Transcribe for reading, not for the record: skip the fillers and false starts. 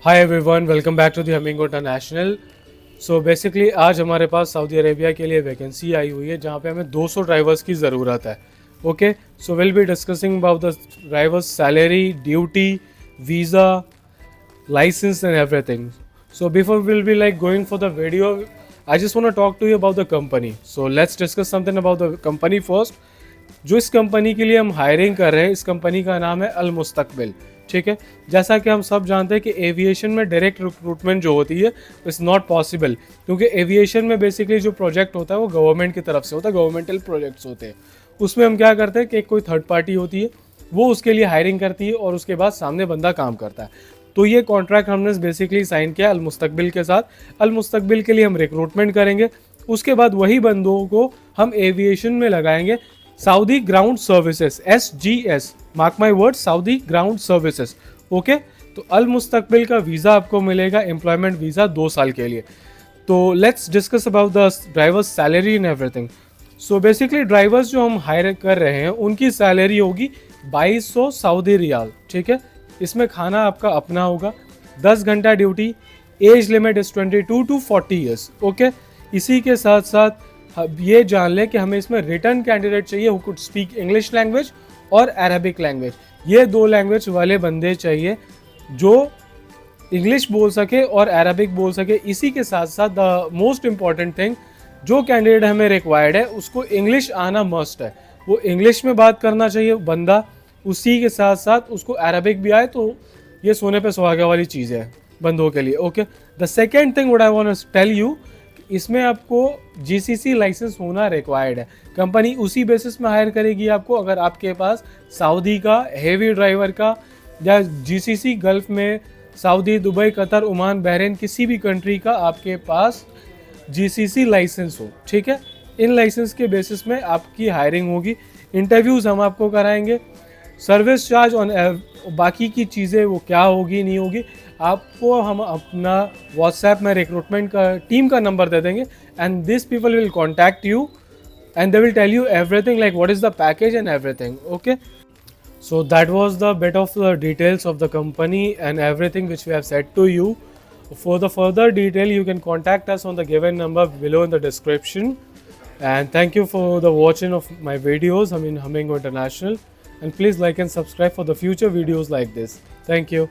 Hi everyone, welcome back to the Humingo international. So basically आज हमारे पास Saudi Arabia के लिए वैकेंसी आई हुई है जहाँ पे हमें 200 ड्राइवर्स की ज़रूरत है। Okay, so will be discussing about the drivers salary, duty, visa, license and everything. So before we'll be like going for the video, I just want to talk to you about the company. So let's discuss something about the company first. जो इस company के लिए हम hiring कर रहे हैं, इस company का नाम है अल मुस्तकबिल। ठीक है, जैसा कि हम सब जानते हैं कि एविएशन में डायरेक्ट रिक्रूटमेंट जो होती है इट्स नॉट पॉसिबल, क्योंकि एविएशन में बेसिकली जो प्रोजेक्ट होता है वो गवर्नमेंट की तरफ से होता है, गवर्नमेंटल प्रोजेक्ट्स होते हैं। उसमें हम क्या करते हैं कि कोई थर्ड पार्टी होती है, वो उसके लिए हायरिंग करती है और उसके बाद सामने बंदा काम करता है। तो ये कॉन्ट्रैक्ट हमने बेसिकली साइन किया अल मुस्तकबिल के साथ। अल मुस्तकबिल के लिए हम रिक्रूटमेंट करेंगे, उसके बाद वही बंदों को हम एविएशन में लगाएंगे। Saudi ground services, SGS, mark my word, Saudi ground services. Okay, तो अल मुस्तकबिल का वीज़ा आपको मिलेगा, एम्प्लॉयमेंट वीज़ा 2 साल के लिए। तो let's discuss about the drivers salary and everything. So basically drivers जो हम हायर कर रहे हैं उनकी सैलरी होगी 2200 सऊदी रियाल। ठीक है, इसमें खाना आपका अपना होगा, 10 घंटा duty, age limit is 22 to 40 years. Okay, इसी के साथ साथ अब ये जान लें कि हमें इसमें रिटर्न कैंडिडेट चाहिए who could speak English language और अरबिक लैंग्वेज। ये 2 लैंग्वेज वाले बंदे चाहिए जो इंग्लिश बोल सके और अरबिक बोल सके। इसी के साथ साथ द मोस्ट इम्पॉर्टेंट थिंग, जो कैंडिडेट हमें रिक्वायर्ड है उसको इंग्लिश आना मस्ट है। वो इंग्लिश में बात करना चाहिए बंदा, उसी के साथ साथ उसको अरबिक भी आए, तो ये सोने पे सुहागा वाली चीज़ है बंदों के लिए। Okay, the second thing what I want to tell you, इसमें आपको GCC लाइसेंस होना रिक्वायर्ड है। कंपनी उसी बेसिस में हायर करेगी आपको अगर आपके पास सऊदी का हेवी ड्राइवर का या GCC गल्फ में Saudi, Dubai, Qatar, Oman, Bahrain, किसी भी कंट्री का आपके पास GCC लाइसेंस हो। ठीक है, इन लाइसेंस के बेसिस में आपकी हायरिंग होगी। इंटरव्यूज़ हम आपको कराएंगे, सर्विस चार्ज और बाकी की चीज़ें वो क्या होगी नहीं होगी आपको हम अपना व्हाट्सएप में रिक्रूटमेंट का टीम का नंबर दे देंगे, and this people will contact you and they will tell you everything like what is the package and everything. Okay, so that was the bit of the details of the company and everything which we have said to you. For the further detail you can contact us on the given number below in the description, and thank you for the watching of my videos. I mean Humingo International, and please like and subscribe for the future videos like this. Thank you.